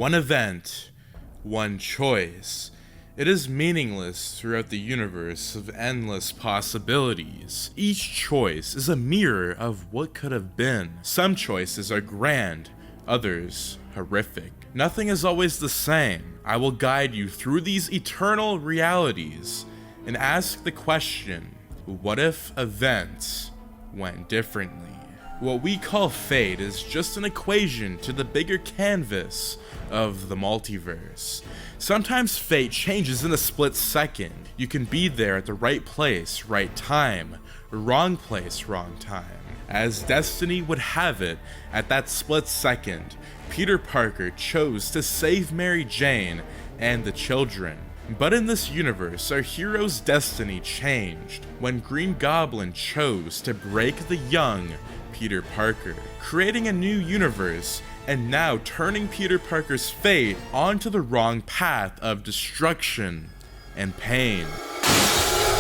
One event, one choice. It is meaningless throughout the universe of endless possibilities. Each choice is a mirror of what could have been. Some choices are grand, others horrific. Nothing is always the same. I will guide you through these eternal realities and ask the question, what if events went differently? What we call fate is just an equation to the bigger canvas of the multiverse. Sometimes fate changes in a split second. You can be there at the right place, right time, wrong place, wrong time. As destiny would have it, at that split second, Peter Parker chose to save Mary Jane and the children. But in this universe, our hero's destiny changed when Green Goblin chose to break the young Peter Parker, creating a new universe and now turning Peter Parker's fate onto the wrong path of destruction and pain.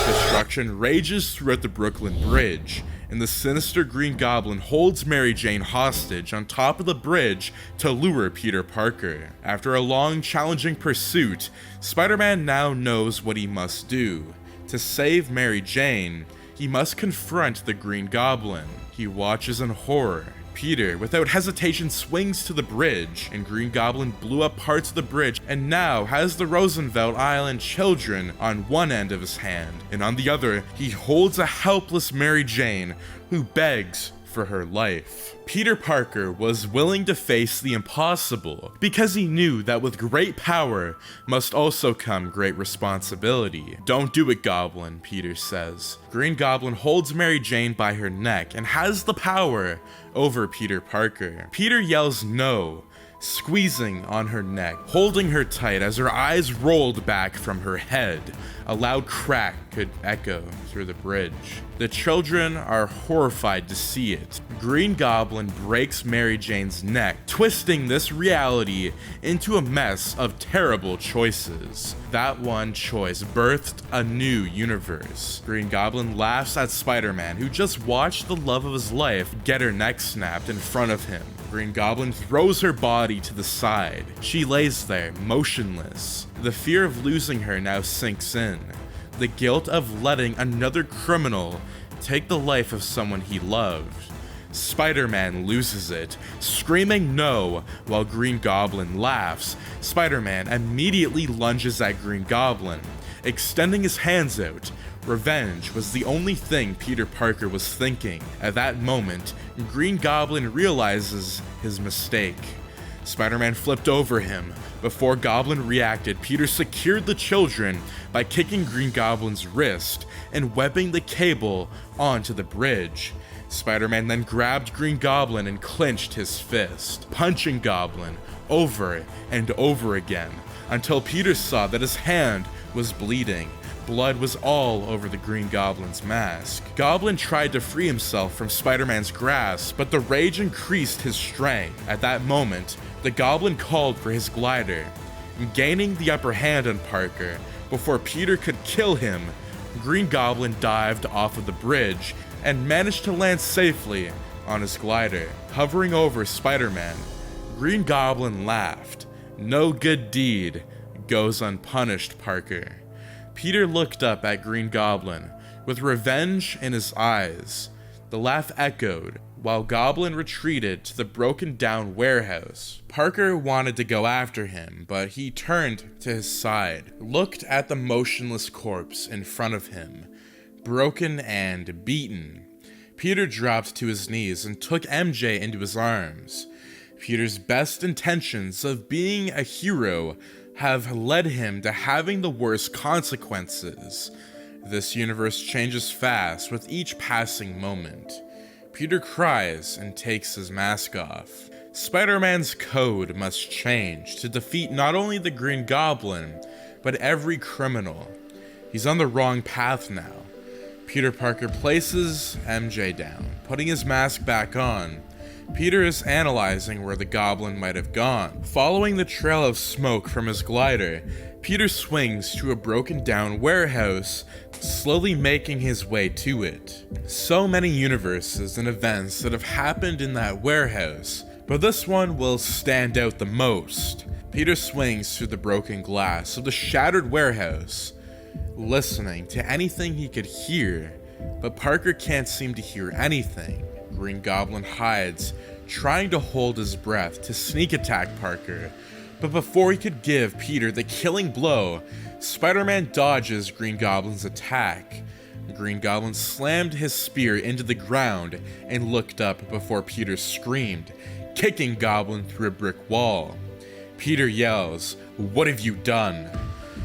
Destruction rages throughout the Brooklyn Bridge, and the sinister Green Goblin holds Mary Jane hostage on top of the bridge to lure Peter Parker. After a long, challenging pursuit, Spider-Man now knows what he must do. To save Mary Jane, he must confront the Green Goblin. He watches in horror. Peter, without hesitation, swings to the bridge, and Green Goblin blew up parts of the bridge and now has the Roosevelt Island children on one end of his hand, and on the other, he holds a helpless Mary Jane who begs for her life. Peter Parker was willing to face the impossible because he knew that with great power must also come great responsibility. Don't do it, Goblin, Peter says. Green Goblin holds Mary Jane by her neck and has the power over Peter Parker. Peter yells no, squeezing on her neck, holding her tight as her eyes rolled back from her head. A loud crack could echo through the bridge. The children are horrified to see it. Green Goblin breaks Mary Jane's neck, twisting this reality into a mess of terrible choices. That one choice birthed a new universe. Green Goblin laughs at Spider-Man, who just watched the love of his life get her neck snapped in front of him. Green Goblin throws her body to the side. She lays there, motionless. The fear of losing her now sinks in. The guilt of letting another criminal take the life of someone he loved. Spider-Man loses it, screaming no while Green Goblin laughs. Spider-Man immediately lunges at Green Goblin, extending his hands out. Revenge was the only thing Peter Parker was thinking. At that moment, Green Goblin realizes his mistake. Spider-Man flipped over him. Before Goblin reacted, Peter secured the children by kicking Green Goblin's wrist and webbing the cable onto the bridge. Spider-Man then grabbed Green Goblin and clenched his fist, punching Goblin over and over again until Peter saw that his hand was bleeding. Blood was all over the Green Goblin's mask. Goblin tried to free himself from Spider-Man's grasp, but the rage increased his strength. At that moment, the Goblin called for his glider, gaining the upper hand on Parker. Before Peter could kill him, Green Goblin dived off of the bridge and managed to land safely on his glider. Hovering over Spider-Man, Green Goblin laughed. No good deed goes unpunished, Parker. Peter looked up at Green Goblin with revenge in his eyes. The laugh echoed while Goblin retreated to the broken down warehouse. Parker wanted to go after him, but he turned to his side, looked at the motionless corpse in front of him, broken and beaten. Peter dropped to his knees and took MJ into his arms. Peter's best intentions of being a hero have led him to having the worst consequences. This universe changes fast with each passing moment. Peter cries and takes his mask off. Spider-Man's code must change to defeat not only the Green Goblin, but every criminal. He's on the wrong path now. Peter Parker places MJ down, putting his mask back on. Peter is analyzing where the Goblin might have gone. Following the trail of smoke from his glider, Peter swings to a broken down warehouse, slowly making his way to it. So many universes and events that have happened in that warehouse, but this one will stand out the most. Peter swings through the broken glass of the shattered warehouse, listening to anything he could hear, but Parker can't seem to hear anything. Green Goblin hides, trying to hold his breath to sneak attack Parker, but before he could give Peter the killing blow, Spider-Man dodges Green Goblin's attack. Green Goblin slammed his spear into the ground and looked up before Peter screamed, kicking Goblin through a brick wall. Peter yells, "What have you done?"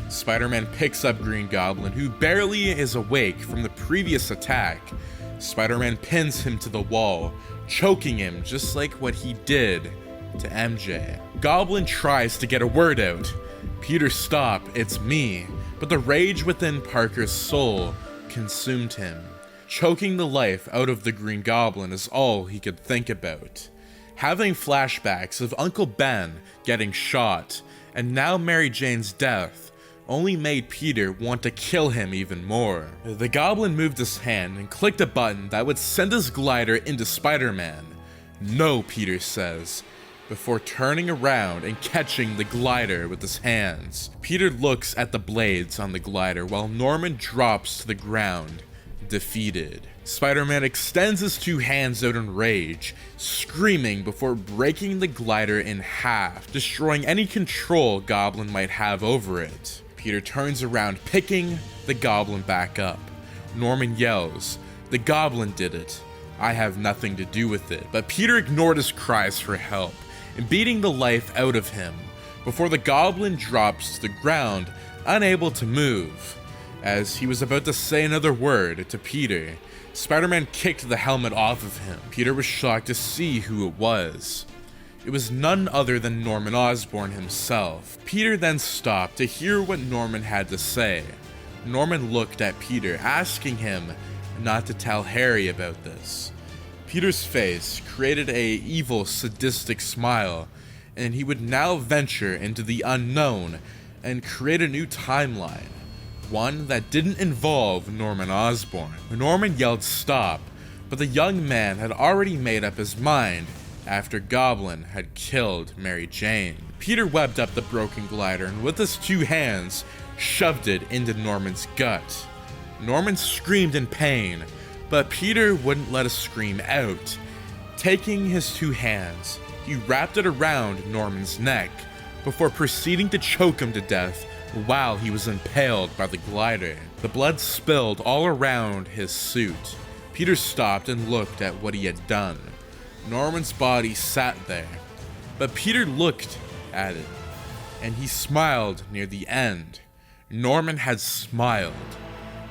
Spider-Man picks up Green Goblin, who barely is awake from the previous attack. Spider-Man pins him to the wall, choking him just like what he did to MJ. Goblin tries to get a word out. "Peter, stop, it's me." But the rage within Parker's soul consumed him. Choking the life out of the Green Goblin is all he could think about. Having flashbacks of Uncle Ben getting shot, and now Mary Jane's death, only made Peter want to kill him even more. The Goblin moved his hand and clicked a button that would send his glider into Spider-Man. "No," Peter says, before turning around and catching the glider with his hands. Peter looks at the blades on the glider while Norman drops to the ground, defeated. Spider-Man extends his two hands out in rage, screaming before breaking the glider in half, destroying any control Goblin might have over it. Peter turns around, picking the Goblin back up. Norman yells, "The Goblin did it. I have nothing to do with it." But Peter ignored his cries for help, and beating the life out of him before the Goblin drops to the ground, unable to move. As he was about to say another word to Peter, Spider-Man kicked the helmet off of him. Peter was shocked to see who it was. It was none other than Norman Osborn himself. Peter then stopped to hear what Norman had to say. Norman looked at Peter, asking him not to tell Harry about this. Peter's face created a evil, sadistic smile, and he would now venture into the unknown and create a new timeline. One that didn't involve Norman Osborn. Norman yelled stop, but the young man had already made up his mind after Goblin had killed Mary Jane. Peter webbed up the broken glider and with his two hands shoved it into Norman's gut. Norman screamed in pain, but Peter wouldn't let a scream out. Taking his two hands, he wrapped it around Norman's neck before proceeding to choke him to death while he was impaled by the glider. The blood spilled all around his suit. Peter stopped and looked at what he had done. Norman's body sat there, but Peter looked at it, and he smiled near the end. Norman had smiled.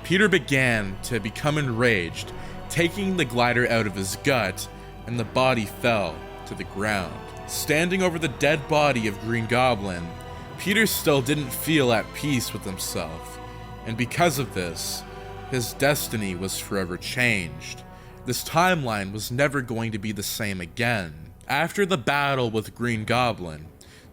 Peter began to become enraged, taking the glider out of his gut, and the body fell to the ground. Standing over the dead body of Green Goblin, Peter still didn't feel at peace with himself, and because of this, his destiny was forever changed. This timeline was never going to be the same again. After the battle with Green Goblin,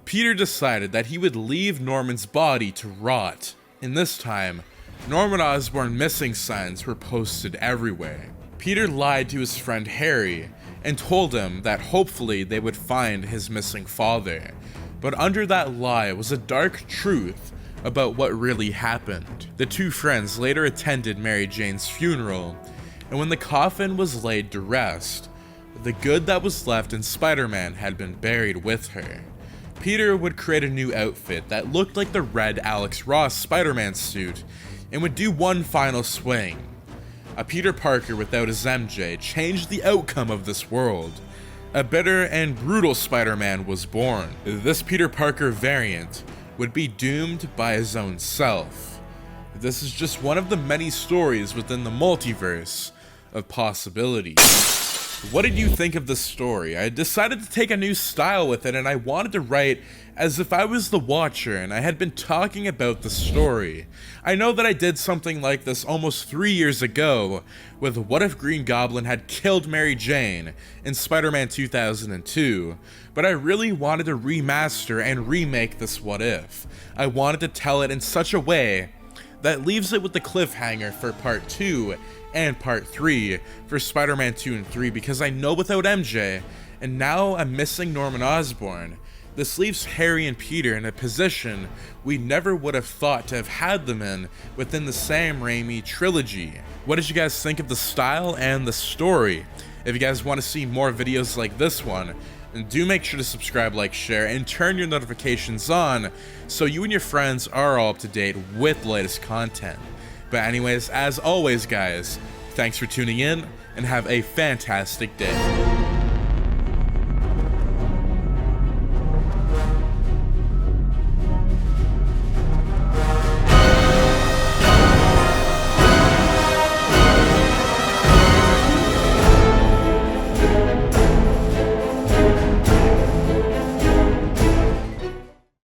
Peter decided that he would leave Norman's body to rot. And this time, Norman Osborn missing signs were posted everywhere. Peter lied to his friend Harry and told him that hopefully they would find his missing father. But under that lie was a dark truth about what really happened. The two friends later attended Mary Jane's funeral, and when the coffin was laid to rest, the good that was left in Spider-Man had been buried with her. Peter would create a new outfit that looked like the red Alex Ross Spider-Man suit and would do one final swing. A Peter Parker without his MJ changed the outcome of this world. A bitter and brutal Spider-Man was born. This Peter Parker variant would be doomed by his own self. This is just one of the many stories within the multiverse of possibilities. What did you think of this story? I decided to take a new style with it, and I wanted to write as if I was the watcher and I had been talking about the story. I know that I did something like this almost 3 years ago with What If Green Goblin Had Killed Mary Jane in Spider-Man 2002, but I really wanted to remaster and remake this What If. I wanted to tell it in such a way that leaves it with the cliffhanger for part 2 and part 3 for Spider-Man 2 and 3, because I know without MJ, and now I'm missing Norman Osborn. This leaves Harry and Peter in a position we never would have thought to have had them in within the Sam Raimi trilogy. What did you guys think of the style and the story? If you guys want to see more videos like this one, then do make sure to subscribe, like, share, and turn your notifications on so you and your friends are all up to date with the latest content. But anyways, as always guys, thanks for tuning in and have a fantastic day.